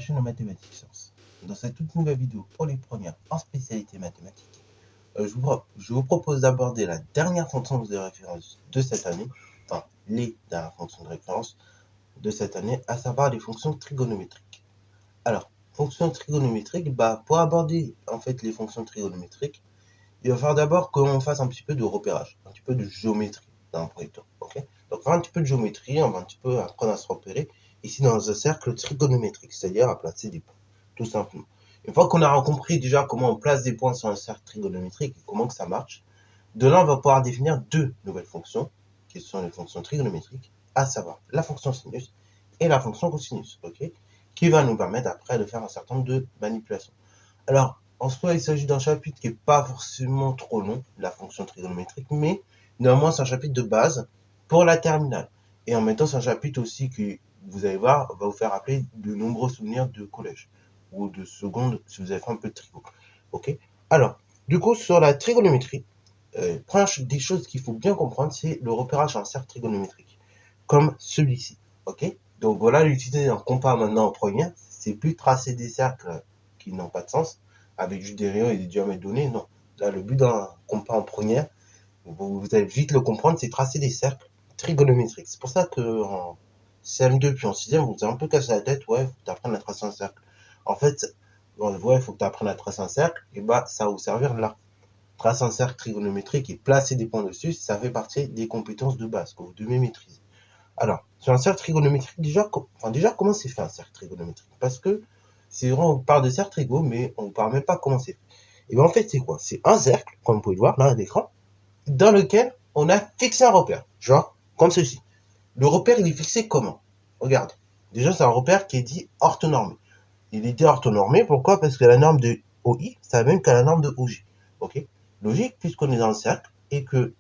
chaîne de Mathématiques Sciences. Dans cette toute nouvelle vidéo pour les premières en spécialité mathématiques, je vous propose d'aborder la dernière fonction de référence de cette année, enfin les dernières fonctions de référence de cette année, à savoir les fonctions trigonométriques. Alors, fonctions trigonométriques, pour aborder en fait les fonctions trigonométriques, il va falloir d'abord qu'on fasse un petit peu de repérage, un petit peu de géométrie dans un premier temps. Ok, donc, faire un petit peu de géométrie, on va un petit peu apprendre à se repérer ici dans un cercle trigonométrique, c'est-à-dire à placer des points, tout simplement. Une fois qu'on a compris déjà comment on place des points sur un cercle trigonométrique et comment que ça marche, de là, on va pouvoir définir deux nouvelles fonctions, qui sont les fonctions trigonométriques, à savoir la fonction sinus et la fonction cosinus, ok, qui va nous permettre après de faire un certain nombre de manipulations. Alors, en soi, il s'agit d'un chapitre qui n'est pas forcément trop long, la fonction trigonométrique, mais néanmoins, c'est un chapitre de base pour la terminale. Et en même temps, c'est un chapitre aussi qui, vous allez voir, va vous faire rappeler de nombreux souvenirs de collège ou de seconde si vous avez fait un peu de trigo. Ok. Alors, du coup, sur la trigonométrie, première des choses qu'il faut bien comprendre, c'est le repérage en cercle trigonométrique, comme celui-ci. Ok. Donc voilà, l'utilité d'un compas maintenant en première, c'est plus tracer des cercles qui n'ont pas de sens, avec juste des rayons et des diamètres donnés, non. Là, le but d'un compas en première, vous allez vite le comprendre, c'est tracer des cercles trigonométriques. C'est pour ça que en CM2 puis en 6e, vous avez un peu cassé la tête, ouais, faut que tu apprennes à tracer un cercle. En fait, ouais, il faut que tu apprennes à tracer un cercle, et ça va vous servir là. Tracer un cercle trigonométrique et placer des points dessus, ça fait partie des compétences de base que vous devez maîtriser. Alors, sur un cercle trigonométrique, déjà comment c'est fait un cercle trigonométrique? Parce que c'est vrai, on parle de cercle trigo, mais on ne parle même pas comment c'est fait. Et bien en fait, c'est quoi? C'est un cercle, comme vous pouvez le voir là à l'écran, dans lequel on a fixé un repère, genre comme ceci. Le repère, il est fixé comment? Regarde. Déjà, c'est un repère qui est dit orthonormé. Il est dit orthonormé, pourquoi? Parce que la norme de OI, c'est la même que la norme de OJ. Ok? Logique, puisqu'on est dans le cercle, et que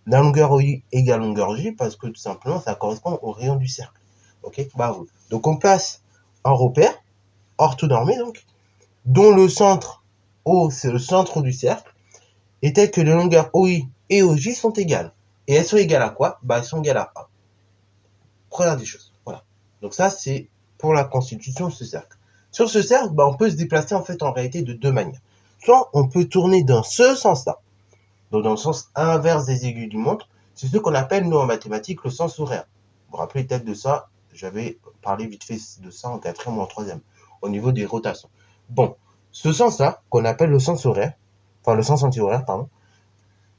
la longueur OI égale longueur J, parce que tout simplement, ça correspond au rayon du cercle. Ok? Donc, on place un repère, orthonormé donc, dont le centre O, c'est le centre du cercle, et tel que les longueurs OI et OJ sont égales. Et elles sont égales à quoi? Elles sont égales à 1. Première des choses. Voilà. Donc ça, c'est pour la constitution de ce cercle. Sur ce cercle, on peut se déplacer en fait en réalité de deux manières. Soit on peut tourner dans ce sens-là, donc dans le sens inverse des aiguilles du montre. C'est ce qu'on appelle, nous, en mathématiques, le sens horaire. Vous vous rappelez peut-être de ça, j'avais parlé vite fait de ça en 4e ou en 3e, au niveau des rotations. Bon, ce sens-là, qu'on appelle le sens horaire, enfin le sens anti-horaire, pardon,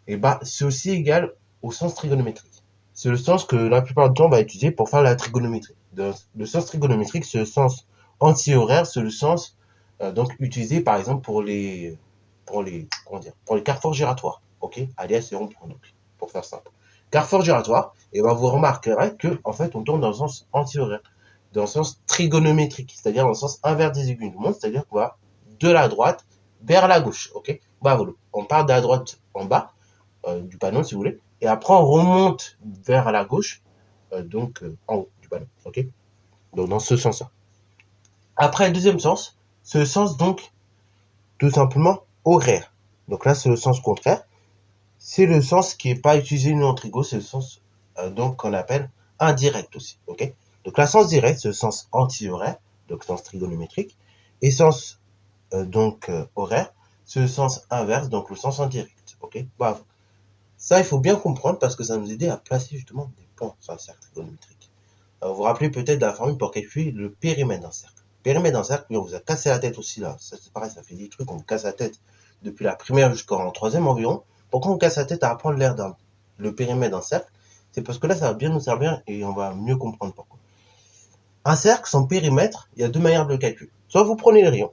et c'est aussi égal au sens trigonométrique. C'est le sens que la plupart du temps on va utiliser pour faire la trigonométrie. Le sens trigonométrique, c'est le sens anti-horaire, c'est le sens donc utilisé par exemple pour les carrefours giratoires, ok, alias et ronds-points, donc pour faire simple. Carrefour giratoire, et vous remarquerez que en fait on tourne dans le sens anti-horaire, dans le sens trigonométrique, c'est-à-dire dans le sens inverse des aiguilles du monde, c'est-à-dire qu'on va de la droite vers la gauche, ok. On part de la droite en bas du panneau si vous voulez, et après on remonte vers la gauche, en haut du panneau, ok. Donc dans ce sens-là. Après le deuxième sens, c'est le sens donc tout simplement horaire. Donc là c'est le sens contraire. C'est le sens qui n'est pas utilisé nous en trigo, c'est le sens donc qu'on appelle indirect aussi, ok. Donc là sens direct, c'est le sens anti-horaire, donc sens trigonométrique, et sens horaire, c'est le sens inverse, donc le sens indirect, ok. Ça, il faut bien comprendre parce que ça nous aide à placer justement des points sur un cercle trigonométrique. Vous vous rappelez peut-être de la formule pour calculer le périmètre d'un cercle. Le périmètre d'un cercle, on vous a cassé la tête aussi là. Ça, c'est pareil, ça fait des trucs, on vous casse la tête depuis la primaire jusqu'en 3e environ. Pourquoi on casse la tête à apprendre le périmètre d'un cercle? C'est parce que là, ça va bien nous servir et on va mieux comprendre pourquoi. Un cercle, son périmètre, il y a deux manières de le calculer. Soit vous prenez le rayon,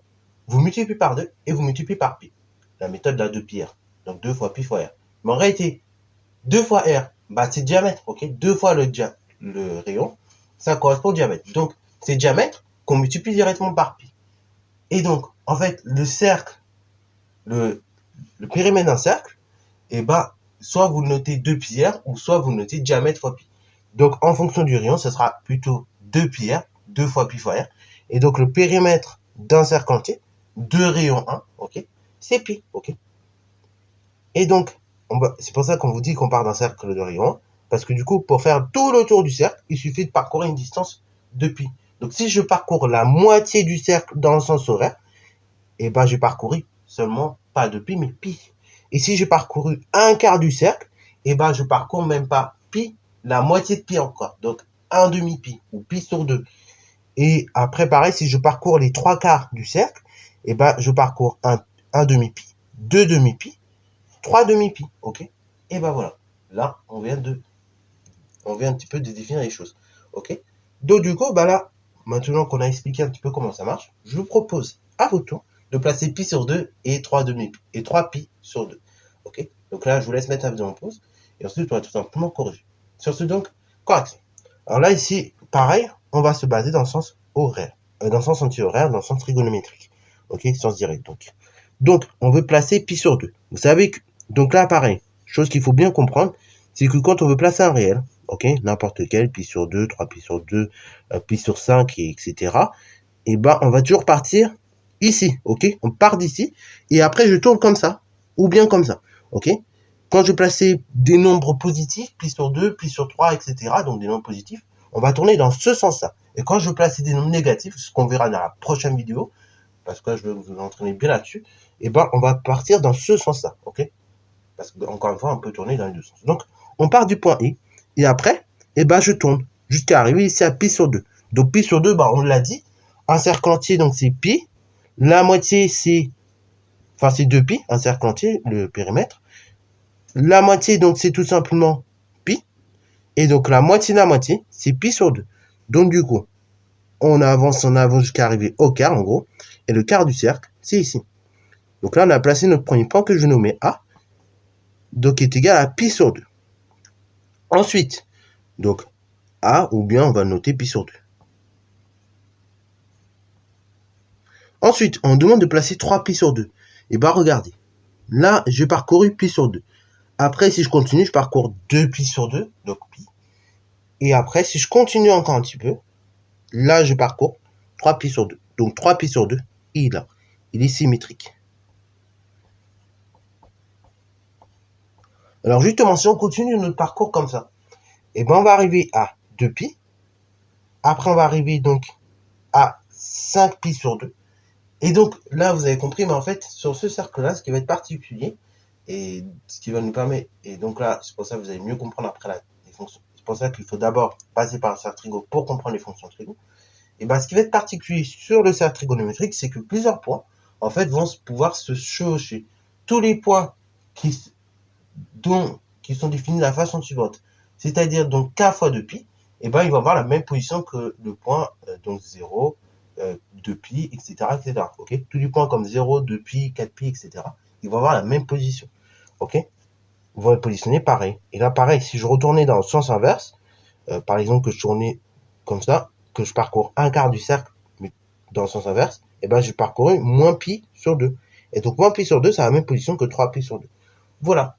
vous multipliez par 2 et vous multipliez par pi. La méthode de la 2 pi r. Donc 2 fois pi fois r. Mais en réalité, 2 fois R, c'est diamètre, ok. 2 fois le rayon, ça correspond au diamètre. Donc, c'est diamètre qu'on multiplie directement par pi. Et donc, en fait, le cercle, le périmètre d'un cercle, soit vous notez 2 pi R, ou soit vous notez diamètre fois pi. Donc, en fonction du rayon, ce sera plutôt 2 pi R, 2 fois pi fois R. Et donc, le périmètre d'un cercle entier, 2 rayons 1, ok, c'est pi, ok. Et donc, c'est pour ça qu'on vous dit qu'on part d'un cercle de rayon 1, parce que du coup, pour faire tout le tour du cercle, il suffit de parcourir une distance de pi. Donc, si je parcours la moitié du cercle dans le sens horaire, et ben, j'ai parcouru seulement pas de pi, mais pi. Et si j'ai parcouru un quart du cercle, et ben, je parcours même pas pi, la moitié de pi encore. Donc, un demi-pi, ou pi sur 2. Et après, pareil, si je parcours les 3 quarts du cercle, et ben, je parcours un demi-pi, 2 demi-pi, 3 demi-pi, ok? Et ben voilà. Là, on vient un petit peu de définir les choses, ok? Donc, du coup, bah là, maintenant qu'on a expliqué un petit peu comment ça marche, je vous propose, à votre tour, de placer pi sur 2 et 3 demi-pi, et 3 pi sur 2, ok? Donc là, je vous laisse mettre la vidéo en pause, et ensuite, on va tout simplement corriger. Sur ce, donc, correction. Alors là, ici, pareil, on va se baser dans le sens horaire, dans le sens anti-horaire, dans le sens trigonométrique, ok? Sens direct, donc, on veut placer pi sur 2. Vous savez que, donc là, pareil, chose qu'il faut bien comprendre, c'est que quand on veut placer un réel, ok, n'importe quel, pi sur 2, 3 pi sur 2, pi sur 5, et etc., et ben, on va toujours partir ici, ok? On part d'ici, et après, je tourne comme ça, ou bien comme ça, ok? Quand je plaçais des nombres positifs, pi sur 2, pi sur 3, etc., donc des nombres positifs, on va tourner dans ce sens-là. Et quand je plaçais des nombres négatifs, ce qu'on verra dans la prochaine vidéo, parce que là, je vais vous entraîner bien là-dessus, et ben, on va partir dans ce sens-là, ok? Parce que, encore une fois, on peut tourner dans les deux sens. Donc, on part du point I, et après, et ben, je tourne jusqu'à arriver ici à pi sur 2. Donc, pi sur 2, ben, on l'a dit, un cercle entier, donc c'est pi, la moitié, c'est 2pi, un cercle entier, le périmètre. La moitié, donc, c'est tout simplement pi, et donc, la moitié, c'est pi sur 2. Donc, du coup, on avance jusqu'à arriver au quart, en gros, et le quart du cercle, c'est ici. Donc là, on a placé notre premier point que je nommais A, donc qui est égal à pi sur 2. Ensuite, donc A, ou bien on va noter pi sur 2. Ensuite, on demande de placer 3 pi sur 2. Et bien, regardez. Là, j'ai parcouru pi sur 2. Après, si je continue, je parcours 2 pi sur 2, donc pi. Et après, si je continue encore un petit peu, là, je parcours 3 pi sur 2. Donc 3 pi sur 2, il est symétrique. Alors justement, si on continue notre parcours comme ça, et ben on va arriver à 2 pi. Après, on va arriver donc à 5 pi sur 2. Et donc, là, vous avez compris, mais en fait, sur ce cercle-là, ce qui va être particulier, et ce qui va nous permettre, et donc là, c'est pour ça que vous allez mieux comprendre après les fonctions. C'est pour ça qu'il faut d'abord passer par le cercle trigo pour comprendre les fonctions trigo. Et ben, ce qui va être particulier sur le cercle trigonométrique, c'est que plusieurs points, en fait, vont pouvoir se chevaucher. Tous les points qui sont définis de la façon suivante, c'est-à-dire donc k fois 2pi, et ben, il va avoir la même position que le point, donc 0, 2pi, etc., etc. Ok, tous les points comme 0, 2pi, 4pi, etc., ils vont avoir la même position. Ok, ils vont être positionnés pareil. Et là, pareil, si je retournais dans le sens inverse, par exemple que je tournais comme ça, que je parcours un quart du cercle, mais dans le sens inverse, et ben, j'ai parcouru moins pi sur 2. Et donc, moins pi sur 2, c'est la même position que 3 pi sur 2. Voilà.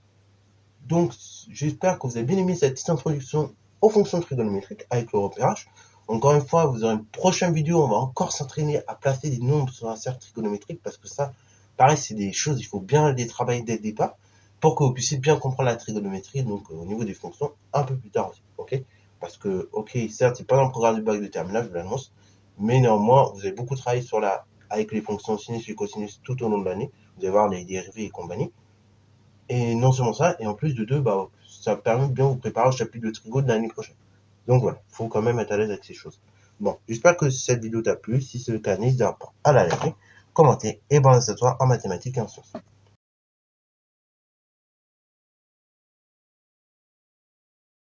Donc, j'espère que vous avez bien aimé cette petite introduction aux fonctions trigonométriques avec le repérage. Encore une fois, vous aurez une prochaine vidéo, on va encore s'entraîner à placer des nombres sur un cercle trigonométrique parce que ça, pareil, c'est des choses, il faut bien les travailler dès le départ pour que vous puissiez bien comprendre la trigonométrie, donc au niveau des fonctions, un peu plus tard aussi, ok? Parce que, ok, certes, c'est pas dans le programme du bac de terminale, je vous l'annonce, mais néanmoins, vous avez beaucoup travaillé avec les fonctions sinus et cosinus tout au long de l'année, vous allez voir les dérivés et compagnie. Et non seulement ça, et en plus de deux, bah, ça permet de bien vous préparer au chapitre de trigo de l'année prochaine. Donc voilà, faut quand même être à l'aise avec ces choses. Bon, j'espère que cette vidéo t'a plu. Si c'est le cas, n'hésite pas à la liker, commenter et bonne à toi en mathématiques et en sciences.